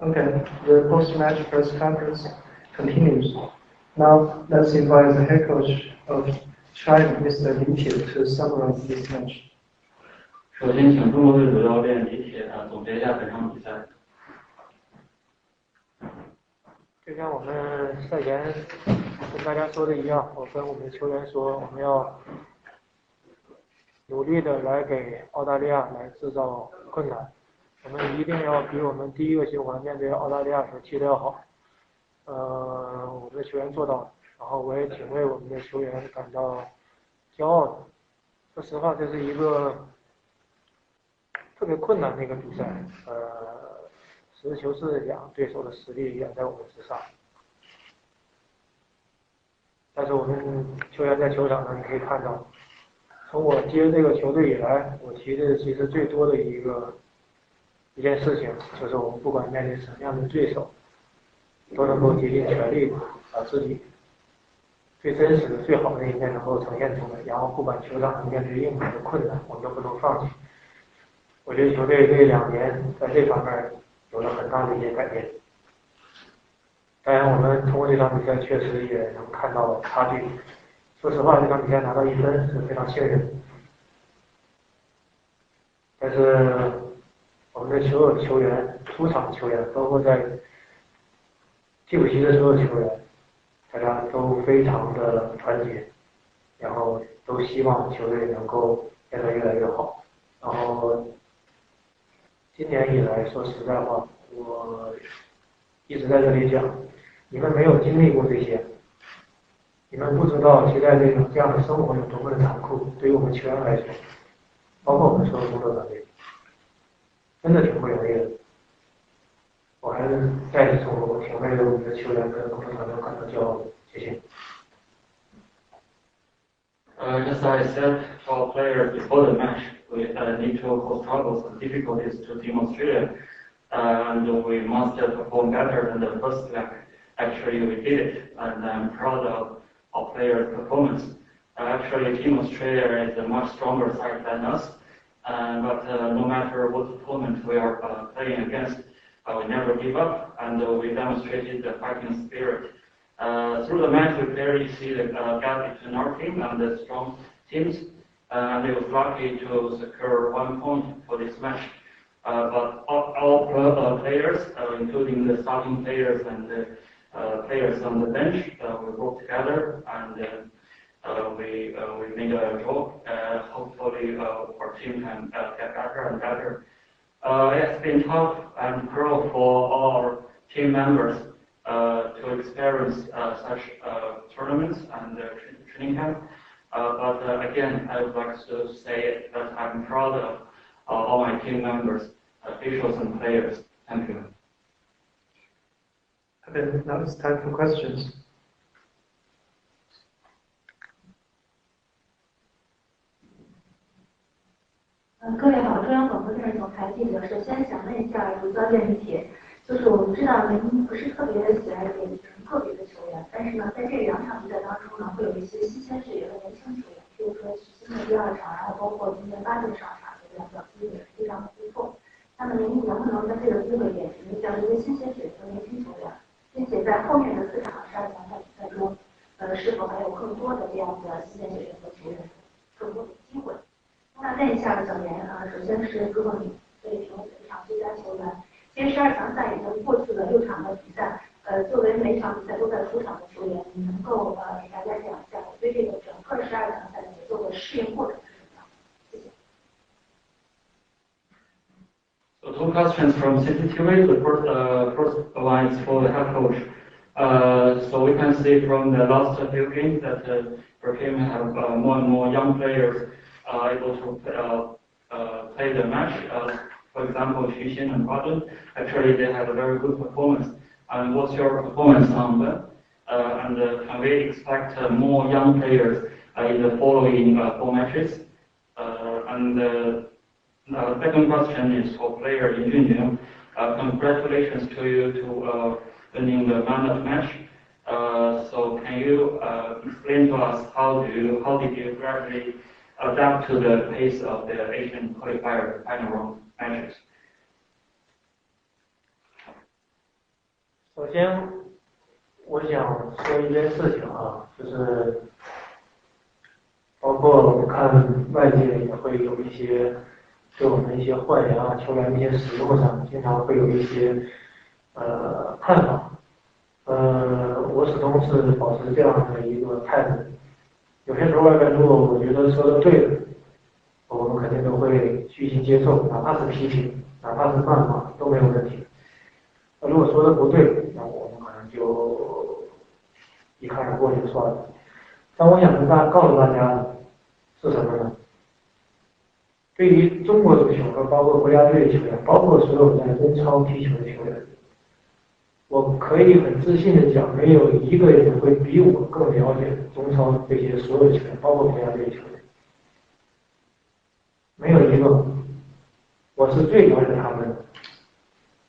Okay, the post-match press conference continues. Now, let's invite the head coach of China, Mr. Li铁, to summarize this match. 首先，请中国队主教练李铁总结一下本场比赛。就像我们赛前跟大家说的一样，我跟我们的球员说，我们要努力的来给澳大利亚来制造困难，我们一定要比我们第一个循环面对澳大利亚时踢得要好。我们的球员做到了，然后我也挺为我们的球员感到骄傲的。说实话，这是一个特别困难的一个比赛，实事求是的讲，对手的实力远在我们之上。但是我们球员在球场上，你可以看到，从我接这个球队以来，我提的其实最多的一件事情，就是我们不管面对什么样的对手，都能够竭尽全力把自己最真实的、最好的一面能够呈现出来，然后不管球场上面对任何的困难，我们都不能放弃。我觉得球队这2年在这方面有了很大的一些改变。当然，我们通过这场比赛确实也能看到差距。说实话，这场比赛拿到1分是非常幸运的。但是我们的所有球员、出场球员，包括在替补席的所有球员，大家都非常的团结，然后都希望球队能够变得越来越好。然后今年以来，说实在话，我一直在这里讲，你们没有经历过这些，你们不知道现在这样的生活有多么的残酷，对于我们球员来说，包括我们所有工作团队，真的挺不容易的。我还是再一次说，我挺为我们的球员跟工作团队感到骄傲的。谢谢。Just as I said to our players before the match, we need to cause troubles and difficulties to Team Australia, and we must perform better than the first leg. Actually, we did it, and I'm proud of our players' performance. Actually, Team Australia is a much stronger side than us, but no matter what opponent we are playing against, we never give up, and we demonstrated the fighting spirit. Through the match, we clearly see the gap between our team and the strong teams, and we were lucky to secure 1 point for this match. But all players, including the starting players and the players on the bench, we worked together and we made a draw. Hopefully, our team can get better and better. It's been tough and cruel for our team members to experience such tournaments and training camp. But again, I would like to say that I'm proud of all my team members, officials and players. Thank you. Okay, now it's time for questions. 各位好，中央广播电视总台记者，首先想问一下主教练李铁，就是我们知道您不是特别喜爱给个别的球员，但是呢，在这2场比赛当中呢，会有一些新鲜血液和年轻球员，比如说徐新的第2场，然后包括今年8队上场的2表现也是非常的不错。那么您能不能在这个机会点评一下这些新鲜血液和年轻球员，并且在后面的4场12强赛比赛中，是否还有更多的这样的新鲜血液和球员，更多的机会？那问一下小严首先是祝贺你被评为本场最佳球员。其实12强赛已经过去了6场的比赛，作为每场比赛都在出场的球员，你能够给大家讲一下对这个整个12强赛的节奏的适应过程是什么样的？谢谢。So 2 questions from CCTV. The first one is for the head coach. So we can see from the last few games that our team have more and more young players able to play the match. For example, Xu Xin and Huadun, actually they had a very good performance. And what's your performance on them? And can we expect more young players in the following 4 matches? And the second question is for player颜骏凌. Congratulations to you to winning the man of the match. So can you explain to us how did you gradually adapt to the pace of the Asian qualifier final round matches? 首先，我想说一件事情啊，就是包括我看外界也会有一些对我们一些换人啊、球员一些使用上，经常会有一些看法。我始终是保持这样的一个态度。有些时候外边如果我觉得说的对的，我们肯定都会虚心接受，哪怕是批评，哪怕是谩骂都没有问题。如果说的不对，那我们可能就一看而过就算了。但我想告诉大家是什么呢？对于中国足球和包括国家队的球员，包括所有在中超踢球的球员，我可以很自信的讲，没有一个人会比我更了解中超这些所有的球员，包括国家队的球员，没有一个，我是最了解他们的。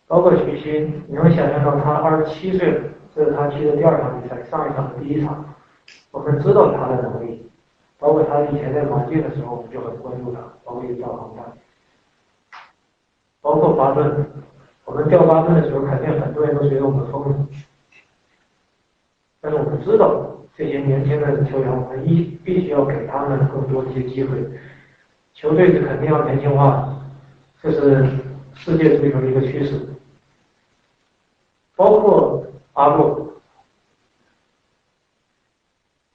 包括徐新，你能想象到他27岁了，这是他踢的第2场比赛，上一场的第1场，我们知道他的能力，包括他以前在马竞的时候，我们就很关注他，包括调航班，包括巴顿，我们调巴顿的时候，肯定很多人都觉得我们疯了，但是我们知道这些年轻的球员，我们必须要给他们更多的一些机会，球队是肯定要年轻化，这是世界足球的一个趋势。包括阿洛，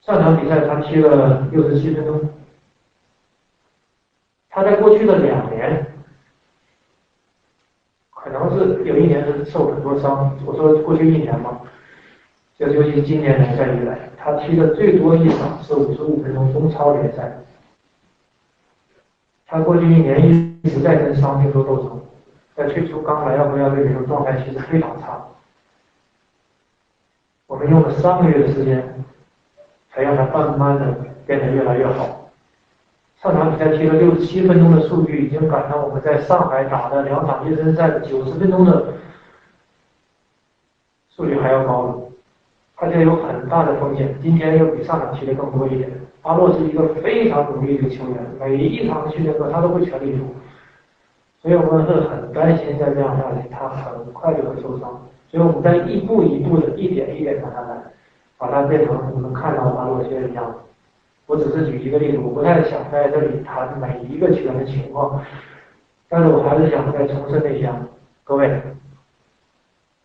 上场比赛他踢了67分钟，他在过去的2年，可能是有1年是受很多伤，我说过去1年嘛，就尤其今年联赛以来，他踢的最多一场是55分钟中超联赛，他过去1年一直在跟伤病做斗争，在最初刚来到国家队的时候，状态其实非常差。我们用了3个月的时间，才让他慢慢的变得越来越好。上场比赛踢了67分钟的数据，已经赶上我们在上海打的2场热身赛的90分钟的数据还要高了。他现在有很大的风险，今天又比上场踢得更多一点。阿洛是一个非常努力的球员，每一场训练课他都会全力以赴，所以我们是很担心再这样下去，他很快就会受伤。所以我们在一步一步的、一点一点把它来，把它变成我们看到阿洛现在的样子。我只是举一个例子，我不太想在这里谈每一个球员的情况，但是我还是想再重申一下，各位，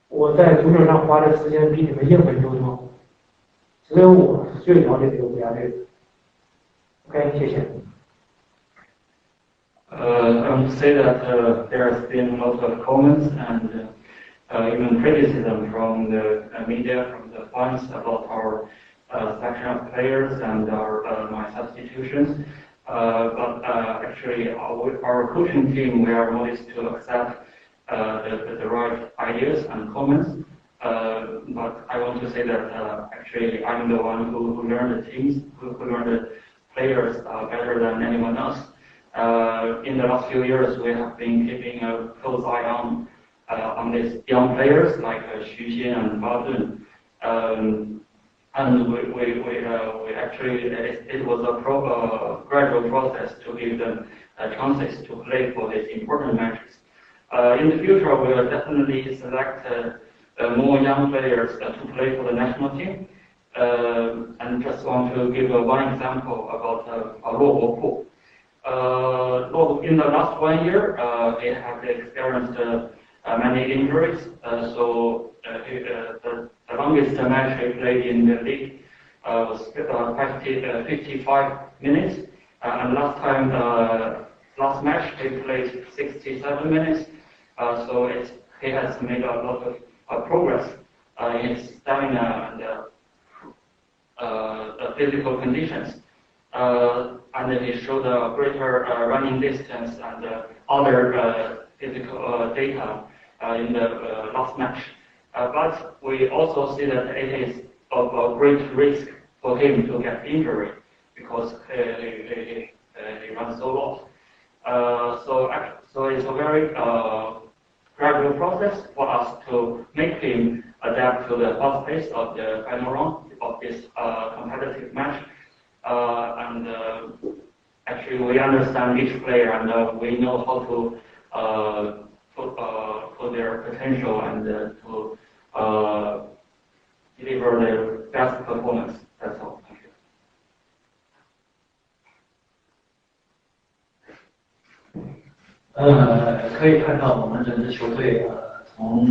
我在足球上花的时间比你们硬很多，只有我是最了解这个国家队的。OK， 谢谢。I want to say that there has been lots of comments and even criticism from the media, from the fans about our selection of players and my substitutions. But actually, our coaching team, we are always to accept the right ideas and comments. But I want to say that actually, I'm the one who learned the teams, who learned the players better than anyone else. In the last few years, we have been keeping a close eye on these young players like Xu Xin and Ma Dun. And we actually, it was a gradual process to give them chances to play for these important matches. In the future, we will definitely select more young players to play for the national team. And just want to give one example about Luo Guofu. In the last 1 year, they have experienced many injuries. So the longest match they played in the league was 55 minutes. And last match they played 67 minutes. So he has made a lot of progress in his stamina and physical conditions. And he showed a greater running distance and other physical data in the last match. But we also see that it is of a great risk for him to get injury because he runs so long. So it's a very gradual process for us to make him adapt to the fast pace of the final round of this competitive match. Actually, we understand each player and we know how to put their potential and to ensure their best performance. That's all. Thank you. 可以看到我们整支球队从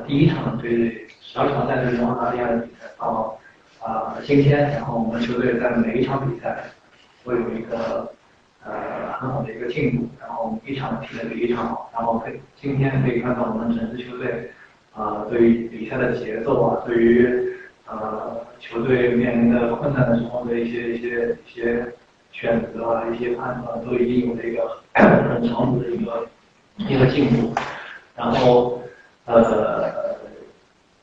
第一场对12场赛对澳大利亚的比赛到今天，然后我们球队在每一场比赛都有一个很好的一个进步，然后一场踢得比一场好，然后今天可以看到我们整支球队对于比赛的节奏啊，对于球队面临的困难的时候的一些选择啊，一些判断都已经有了一个很长足的一个进步。然后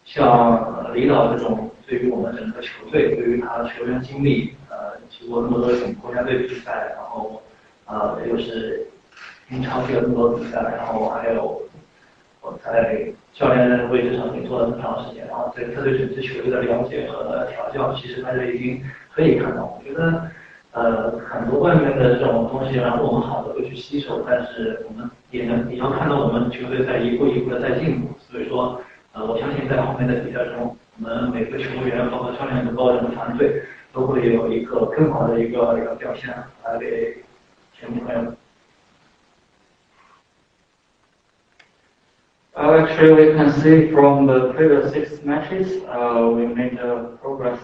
像李导这种对于我们整个球队，对于他的球员经历，踢过那么多种国家队比赛，然后又是英超踢了那么多比赛，然后还有我在教练位置上也做了这么长时间，然后对他对整支球队的了解和调教，其实大家已经可以看到。我觉得很多外面的这种东西，然后我们好的会去吸收，但是我们也要看到我们球队在一步一步的在进步。所以说，我相信在后面的比赛中，我们每个球员包括教练包括整个团队都会有一个更好的一个表现来给球迷朋友们。Actually, we can see from the previous 6 matches, we made progress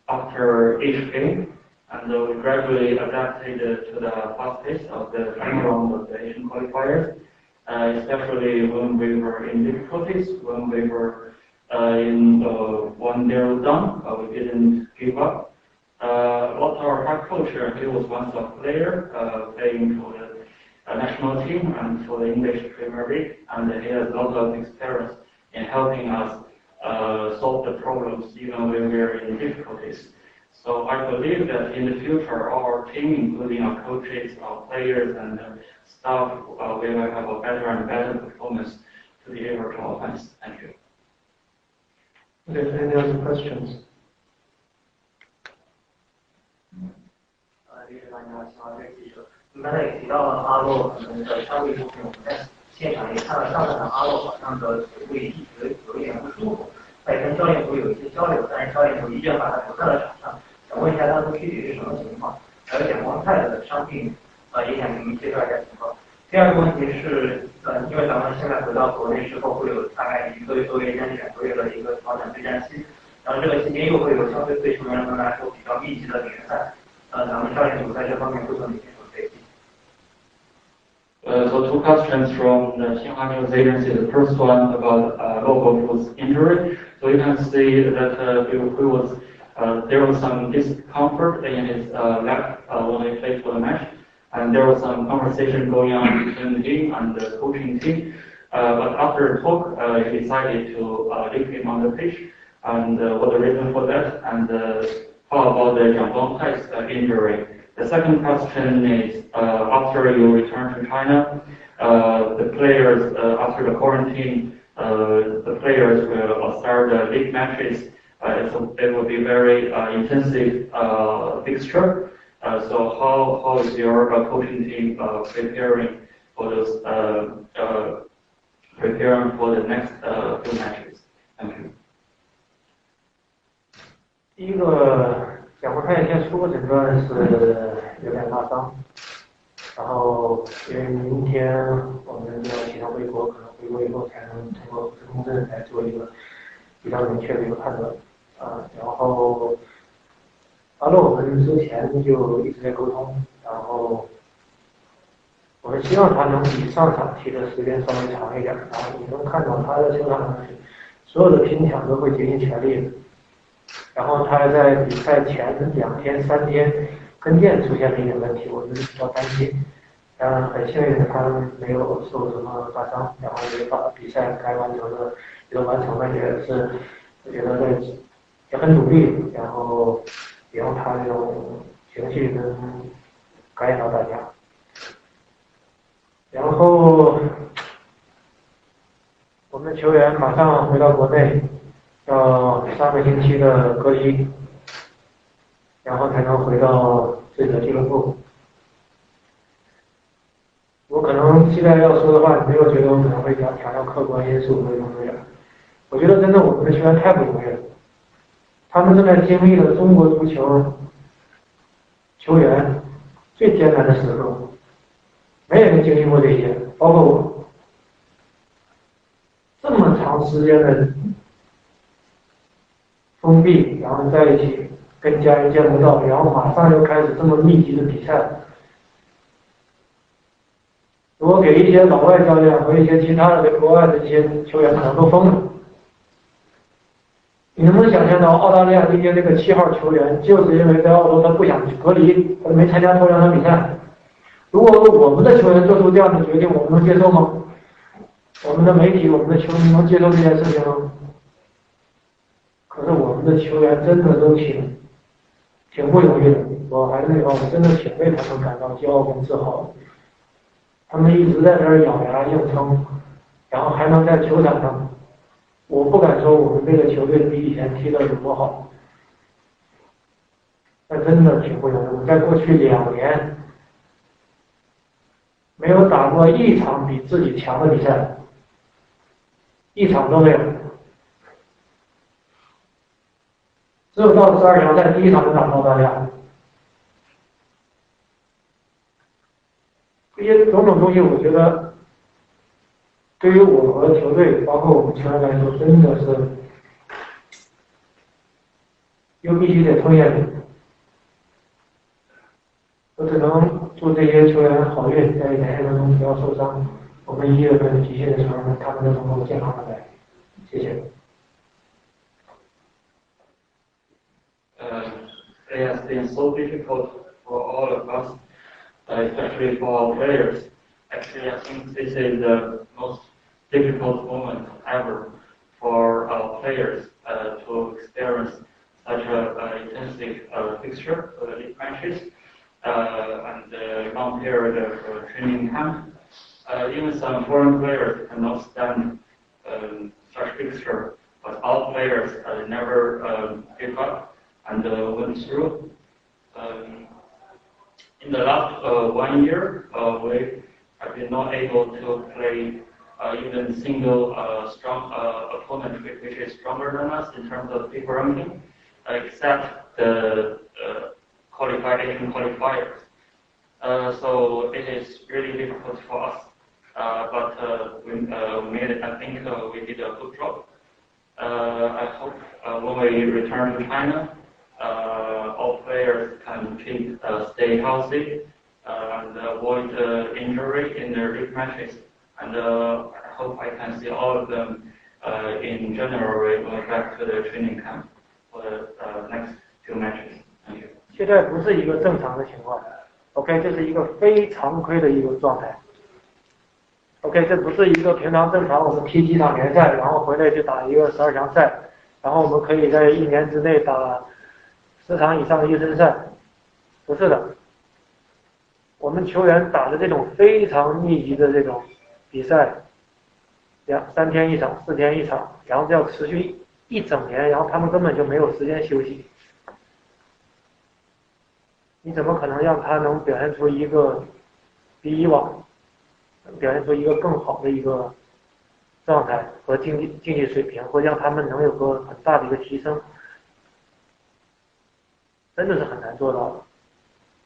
after each game, and we gradually adapted to the fast pace of the final round of the Asian qualifiers, especially when we were in difficulties, when we were in 1-0 down, we didn't give up. What our head coach, he was once a player playing for the national team and for the English Premier League, and he has a lot of experience in helping us solve the problems even when we are in difficulties. So I believe that in the future, our team, including our coaches, our players, and staff, we will have a better and better performance to deliver to our fans. Thank you. Okay, any other questions? 李指导你好，新华队记者。您刚才也提到了阿洛可能的伤病部分，我们在现场也看到上半场阿洛好像的腿部一直有一点不舒服，他也跟教练组有一些交流，但是教练组依然把他留在了场上。想问一下当时具体是什么情况？还有蒋光太的伤病，也想您介绍一下情况。第二个问题是，因为咱们现在回到国内之后，会有大概1个月多将近2个月的一个调整备战期，然后这个期间又会有相对对球员们来说比较密集的联赛，咱们教练组在这方面会做哪些准备？So 2 questions from the Xinhua News Agency. The first one about洛国富 injury. So you can see that there was some discomfort in his leg when he played for the match, and there was some conversation going on between him and the coaching team. But after a talk, he decided to leave him on the pitch. And what the reason for that? And how about the Jiang Guangtai's injury? The second question is, after you return to China, the players, after the quarantine, the players will start the league matches. So it will be very intensive fixture. So how is your coaching team preparing for those preparing for the next few matches? Thank you. 第一个，蒋光太先初步诊断是有点拉伤，然后因为明天我们要启程回国，可能回国以后才能通过核磁共振来做一个比较明确的一个判断。然后阿洛我们之前就一直在沟通，然后我们希望他能比上场踢的时间稍微长一点，然后你能看到他在球场上所有的拼抢都会竭尽全力的。然后他在比赛前2天3天跟腱出现了一点问题，我们比较担心。很幸运的他没有受什么大伤，然后也把比赛该完成的也都完成了，也是我觉得也很努力，然后也用他这种情绪能感染到大家。然后我们的球员马上回到国内，要3个星期的隔离，然后才能回到自己的俱乐部。我可能现在要说的话，你没有觉得我可能会强调客观因素或者怎么样，我觉得真的我们的球员太不容易了，他们正在经历了中国足球球员最艰难的时刻，没人经历过这些，包括我。这么长时间的封闭，然后在一起跟家人见不到，然后马上又开始这么密集的比赛。如果给一些老外教练和一些其他的国外的一些球员，可能都疯了。你能不能想象到澳大利亚今天这个7号球员，就是因为在澳洲他不想隔离，他没参加头2场比赛。如果我们的球员做出这样的决定，我们能接受吗？我们的媒体、我们的球迷能接受这件事情吗？可是我们的球员真的都挺不容易的。我还是那句话，我真的挺为他们感到骄傲跟自豪的。他们一直在这儿咬牙硬撑，然后还能在球场上，我不敢说我们这个球队比以前踢得有多好，但真的挺不容易。我们在过去2年没有打过一场比自己强的比赛。一场都没有，只有到12强赛第1场就打澳大利亚。这些种种东西，我觉得对于我和球队，包括我们球员来说，真的是又必须得奉献给。我只能祝这些球员好运，在联赛当中不要受伤。我们1月份集训的时候呢，他们都能够健康的来。谢谢。It has been so difficult for all of us, especially for our players. Actually, I think this is the most difficult moment ever for our players to experience such an intensive fixture for the league matches and a long period of training camp. Even some foreign players cannot stand such fixture, but our players never give up and went through. In the last 1 year, we have been not able to play even single strong opponent which is stronger than us in terms of FIFA ranking, except the qualification qualifiers. So it is really difficult for us. But we made it. I think we did a good job. I hope when we return to China, all players can stay healthy and avoid injury in their league matches. And I hope I can see all of them in January when we're back to the training camp for the next 2 matches. Thank you. 现在不是一个正常的情况 ，OK， 这是一个非常规的一个状态。OK， 这不是一个平常正常我们踢几场联赛，然后回来就打一个12强赛，然后我们可以在1年之内打10场以上的预选赛，不是的。我们球员打的这种非常密集的这种比赛，3天1场，4天1场，然后这要持续1整年，然后他们根本就没有时间休息。你怎么可能让他能表现出一个比以往表现出一个更好的一个状态和竞技水平，或让他们能有个很大的一个提升，真的是很难做到的。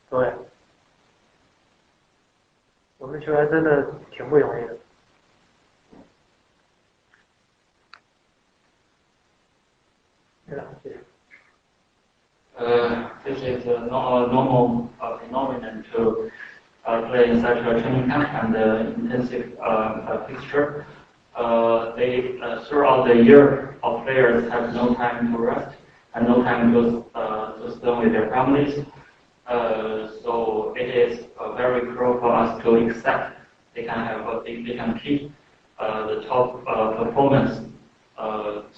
各位，我们球员真的挺不容易的。对了，谢谢。This is not a normal phenomenon to play in such a training camp and intensive fixture. Throughout the year, our players have no time to rest and no time to spend with their families. So it is very cruel for us to accept they can keep the top performance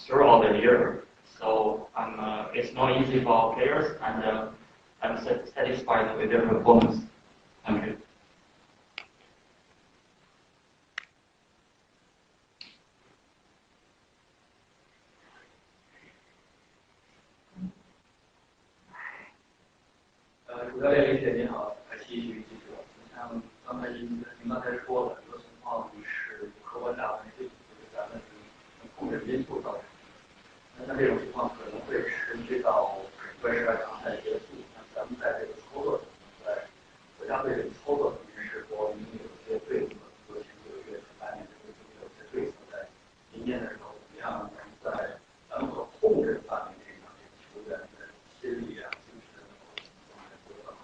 throughout the year. So it's not easy for our players, and I'm satisfied with their performance. Thank you. 主教练李铁你好，继续记者。像您刚才说的，很多情况是客观大环境，就是咱们控制因素造成。那这种情况可能会持续到整个12强赛结束。那咱们在这个操作上，在国家队这个操作上面，是否已经有些队伍和前几个月半年这个有些对策，在明年的时候，怎么样能在咱们所控制的范围内，让这个球员的心理啊、精神能够状态做得更好？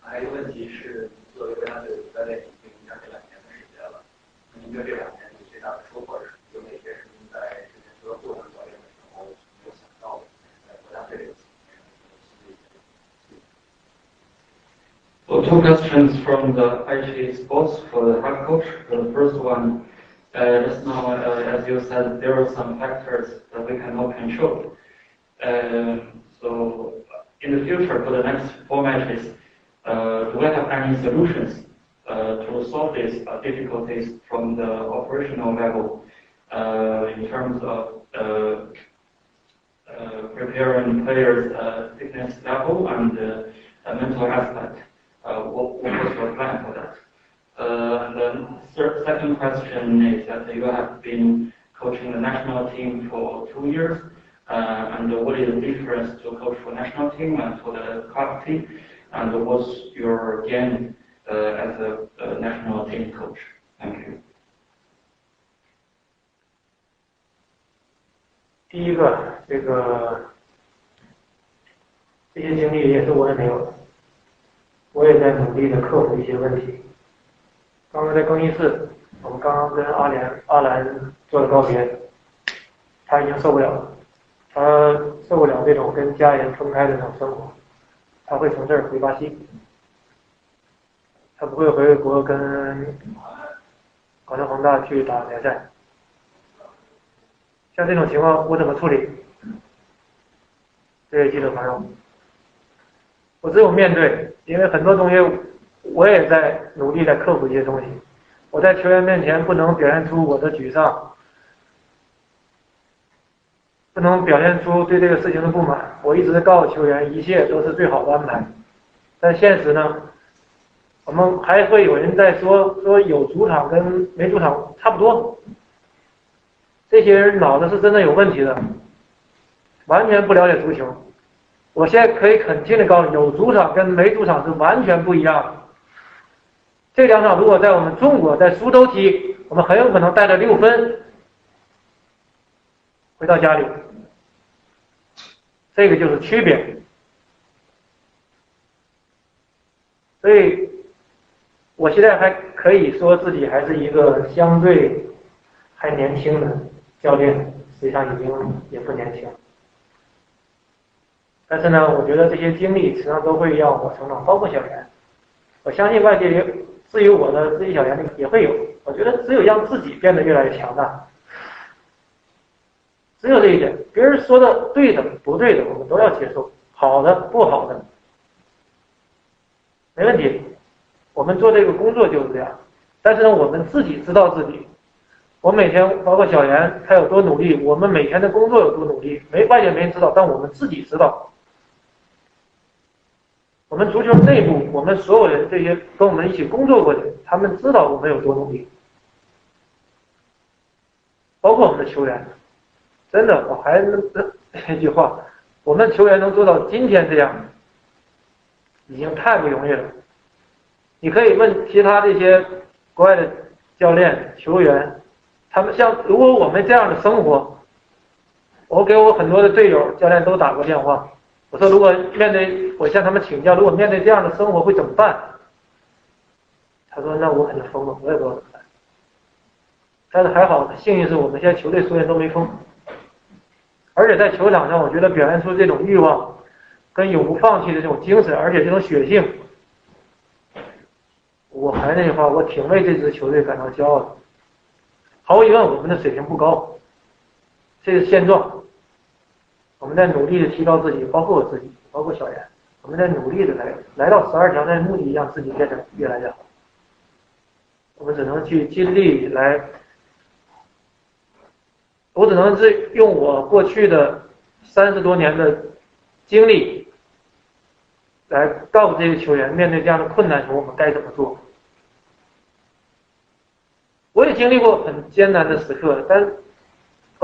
还有一个问题是，作为国家队主教练已经将近2年的时间了，那您觉得这2年你最大的收获是有哪些是您在之前做部长教练的时候没有想到的，在国家队这个层面上有新的一些？ So 2 questions from the IT sports for the head coach. The first one, just now, as you said, there are some factors that we cannot control. So in the future, for the next 4 matches, do we have any solutions to solve these difficulties from the operational level in terms of preparing players' fitness level and mental aspect? What was your plan for that? And then second question is that you have been coaching the national team for 2 years, and what is the difference to coach for national team and for the club team, and what's your gain as a national team coach? Thank you. 第一个，这些经历也是我也没有的，我也在努力的克服一些问题。刚刚在更衣室，我们刚刚跟阿兰做了告别，他已经受不了了，他受不了这种跟家人分开的那种生活，他会从这儿回巴西，他不会回国跟广州恒大去打联赛。像这种情况我怎么处理？这位记者朋友，我只有面对，因为很多东西我也在努力在克服一些东西。我在球员面前不能表现出我的沮丧，不能表现出对这个事情的不满。我一直告诉球员，一切都是最好的安排。但现实呢，我们还会有人在说有主场跟没主场差不多。这些人脑子是真的有问题的，完全不了解足球。我现在可以肯定的告诉你，有主场跟没主场是完全不一样的。这2场如果在我们中国在苏州踢，我们很有可能带着6分回到家里，这个就是区别。所以我现在还可以说自己还是一个相对还年轻的教练，实际上已经也不年轻。但是呢，我觉得这些经历实际上都会让我成长，包括小袁。我相信外界也至于我的自己小袁也会有。我觉得只有让自己变得越来越强大，只有这一点。别人说的对的不对的，我们都要接受，好的不好的，没问题。我们做这个工作就是这样。但是呢，我们自己知道自己。我每天，包括小袁，他有多努力，我们每天的工作有多努力，外界没人知道，但我们自己知道。我们足球内部，我们所有人这些跟我们一起工作过的，他们知道我们有多努力，包括我们的球员。真的，我还那句话，我们球员能做到今天这样，已经太不容易了。你可以问其他这些国外的教练、球员，他们如果我们这样的生活，我给我很多的队友、教练都打过电话，我说如果我向他们请教，如果面对这样的生活会怎么办？他说那我肯定疯了，我也不知道怎么办。但是还好，幸运是我们现在球队所有人都没疯，而且在球场上，我觉得表现出这种欲望跟永不放弃的这种精神，而且这种血性。我还是那句话，我挺为这支球队感到骄傲的。毫无疑问，我们的水平不高，这是现状。我们在努力的提高自己，包括我自己，包括小袁，我们在努力的来到12强赛，目的让自己变得越来越好。我们只能去尽力来，我只能是用我过去的30多年的经历来告诉这些球员，面对这样的困难时，我们该怎么做。我也经历过很艰难的时刻，但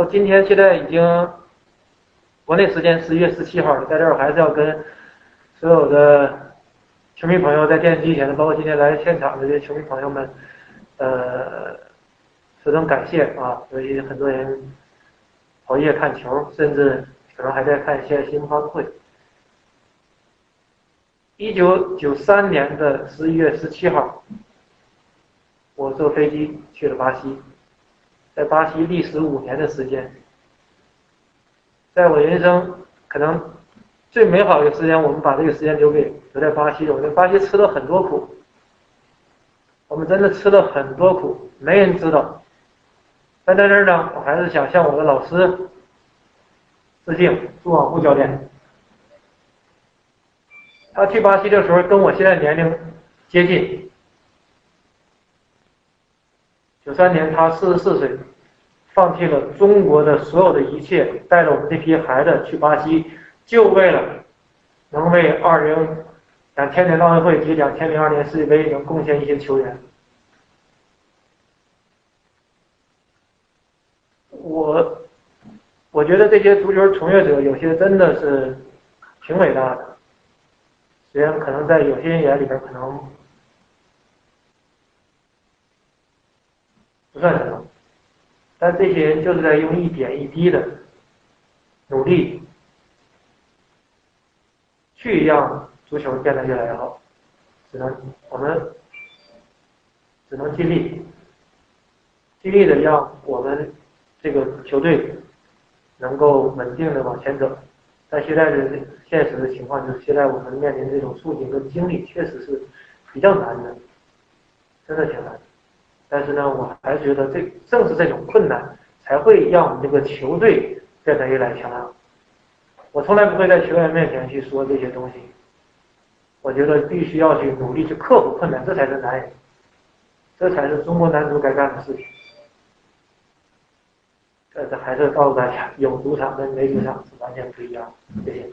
今天现在已经国内时间11月17号了，在这儿我还是要跟所有的球迷朋友在电视机前的，包括今天来现场的这些球迷朋友们，说声感谢啊！所以很多人熬夜看球，甚至可能还在看一些新闻发布会。1993年的11月17号，我坐飞机去了巴西，在巴西历时5年的时间，在我人生可能最美好的时间，我们把这个时间留在巴西。我在巴西吃了很多苦，我们真的吃了很多苦，没人知道。但在这儿呢，我还是想向我的老师致敬，朱广富教练。他去巴西的时候跟我现在年龄接近，93年他44岁，放弃了中国的所有的一切，带着我们这批孩子去巴西，就为了能为2000年奥运会及2002年世界杯能贡献一些球员。我觉得这些足球从业者有些真的是挺伟大的，虽然可能在有些人眼里边可能不算什么，但这些人就是在用一点一滴的努力去让足球变得越来越好，我们只能尽力的让我们这个球队能够稳定的往前走。但现在的现实的情况就是，现在我们面临这种处境跟经历确实是比较难的，真的挺难的。但是呢，我还觉得正是这种困难才会让我们这个球队变得越来越强大。我从来不会在球员面前去说这些东西，我觉得必须要去努力去克服困难，这才是男人，这才是中国男足该干的事情。这还是告诉大家，有主场跟没主场是完全不一样的。谢谢。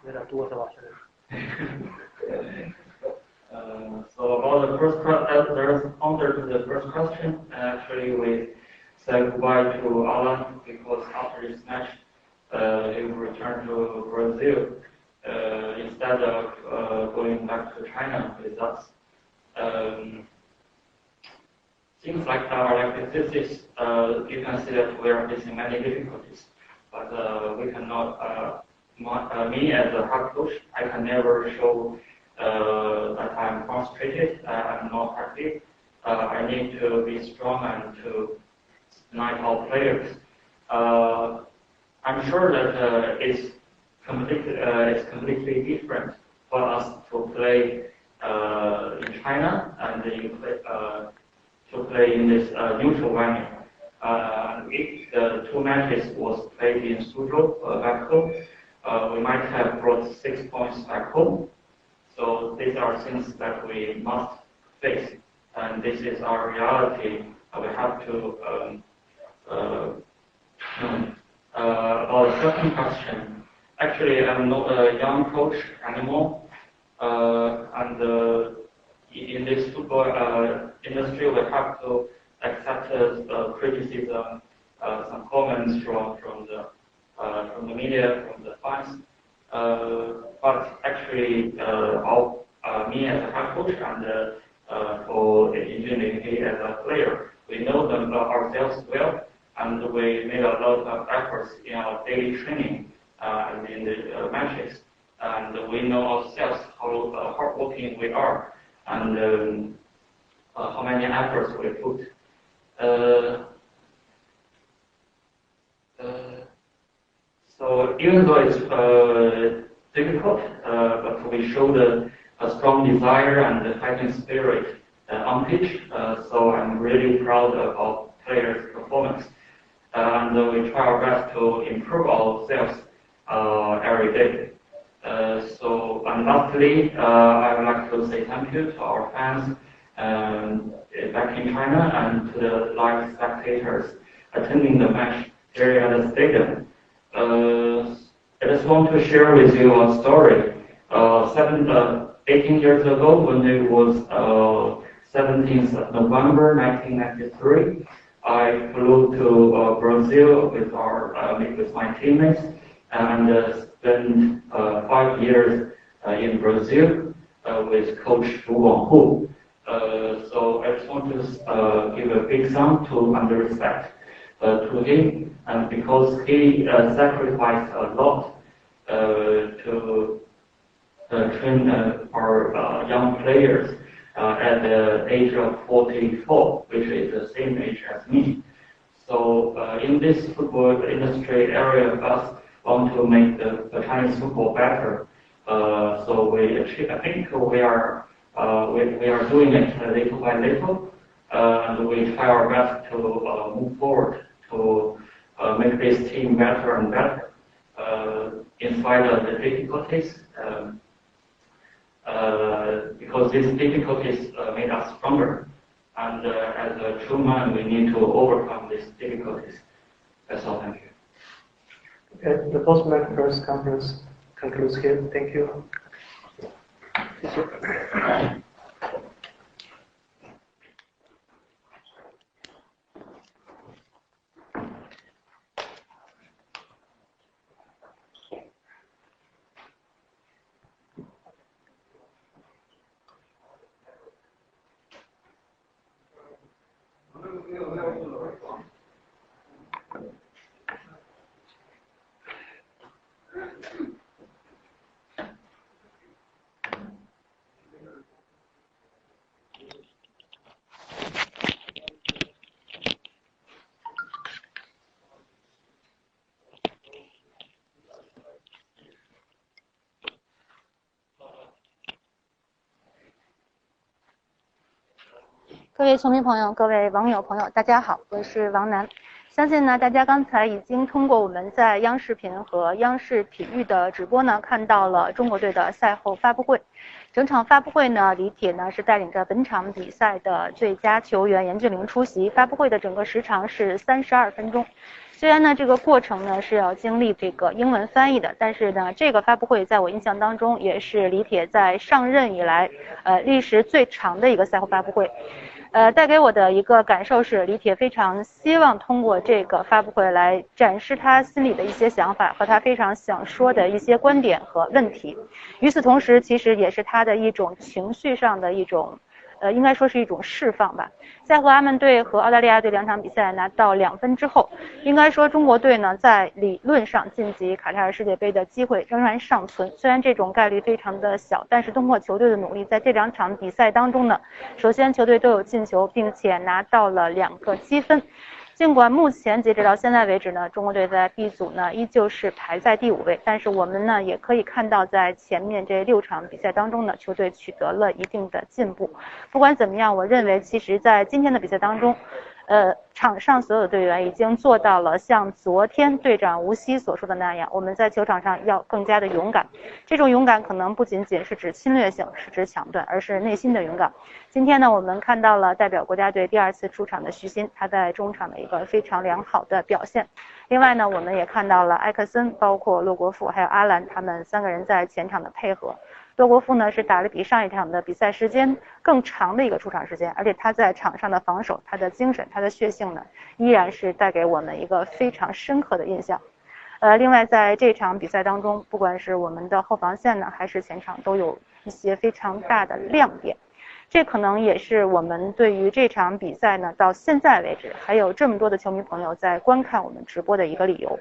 有点多是吧？现在。So about the first there's answer to the first question. Actually, we said goodbye to Alan because after this match, he will return to Brazil instead of going back to China with us. Things like this is you can see that we are facing many difficulties, but we cannot. Me as a head coach, I can never show that I'm frustrated, I'm not happy. I need to be strong and to unite our players. I'm sure that it's completely different for us to play in China and to play in this neutral venue. If the two matches was played in Suzhou back home, we might have brought 6 points back home. So these are things that we must face, and this is our reality. We have to. About the second question, actually, I'm not a young coach anymore, and in this football industry, we have to accept criticism, some comments from the media, from the fans. But actually, me as a head coach and for颜骏凌as a player, we know them ourselves well, and we made a lot of efforts in our daily training and in the matches. And we know ourselves how hardworking we are and how many efforts we put. So even though it's difficult, but we showed a strong desire and a fighting spirit on pitch. So I'm really proud of our players' performance, and we try our best to improve ourselves every day. And lastly, I would like to say thank you to our fans back in China and to the live spectators attending the match here at the stadium. I just want to share with you a story. 18 years ago, when I was 17th of November 1993, I flew to Brazil with my teammates and spent 5 years in Brazil with Coach Zhu Guanghu. So I just want to give a big sum and respect to him, and because he sacrificed a lot to train our young players at the age of 44, which is the same age as me. So in this football industry area, us want to make the Chinese football better. So I think we are doing it little by little, and we try our best to move forward to make this team better and better, in spite of the difficulties. Because these difficulties made us stronger, and as a true man, we need to overcome these difficulties. That's all. Thank you. Okay, the post-match press conference concludes here. Thank you. 谢谢。各位球迷朋友，各位网友朋友，大家好，我是王楠。相信呢，大家刚才已经通过我们在央视频和央视体育的直播呢，看到了中国队的赛后发布会。整场发布会呢，李铁呢是带领着本场比赛的最佳球员颜骏凌出席。发布会的整个时长是32分钟。虽然呢这个过程呢是要经历这个英文翻译的，但是呢这个发布会在我印象当中也是李铁在上任以来历时最长的一个赛后发布会。带给我的一个感受是，李铁非常希望通过这个发布会来展示他心里的一些想法和他非常想说的一些观点和问题。与此同时，其实也是他的一种情绪上的一种应该说是一种释放吧。在和阿曼队和澳大利亚队2场比赛拿到2分之后，应该说中国队呢在理论上晋级卡塔尔世界杯的机会仍然尚存，虽然这种概率非常的小，但是通过球队的努力，在这2场比赛当中呢，首先球队都有进球，并且拿到了2个积分。尽管目前截止到现在为止呢，中国队在 B 组呢依旧是排在第5位，但是我们呢也可以看到，在前面这6场比赛当中呢，球队取得了一定的进步。不管怎么样，我认为其实在今天的比赛当中，场上所有的队员已经做到了像昨天队长吴曦所说的那样，我们在球场上要更加的勇敢。这种勇敢可能不仅仅是指侵略性，是指抢断，而是内心的勇敢。今天呢，我们看到了代表国家队第2次出场的徐昕，他在中场的一个非常良好的表现。另外呢，我们也看到了埃克森，包括洛国富还有阿兰，他们3个人在前场的配合。洛国富呢是打了比上一场的比赛时间更长的一个出场时间，而且他在场上的防守，他的精神，他的血性呢，依然是带给我们一个非常深刻的印象。另外在这场比赛当中，不管是我们的后防线呢，还是前场，都有一些非常大的亮点。这可能也是我们对于这场比赛呢，到现在为止还有这么多的球迷朋友在观看我们直播的一个理由。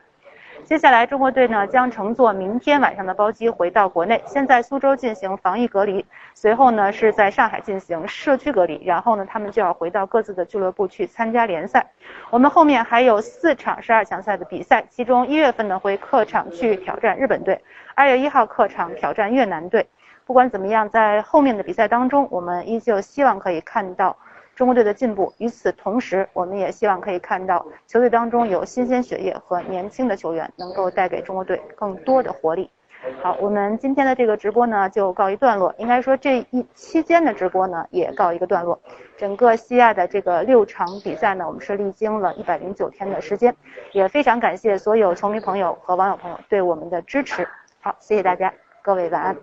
接下来中国队呢将乘坐明天晚上的包机回到国内，先在苏州进行防疫隔离，随后呢是在上海进行社区隔离，然后呢他们就要回到各自的俱乐部去参加联赛。我们后面还有4场12强赛的比赛，其中1月份呢会客场去挑战日本队，2月1号客场挑战越南队。不管怎么样，在后面的比赛当中，我们依旧希望可以看到中国队的进步。与此同时，我们也希望可以看到球队当中有新鲜血液和年轻的球员，能够带给中国队更多的活力。好，我们今天的这个直播呢就告一段落，应该说这一期间的直播呢也告一个段落。整个西亚的这个6场比赛呢，我们是历经了109天的时间，也非常感谢所有球迷朋友和网友朋友对我们的支持。好，谢谢大家，各位晚安。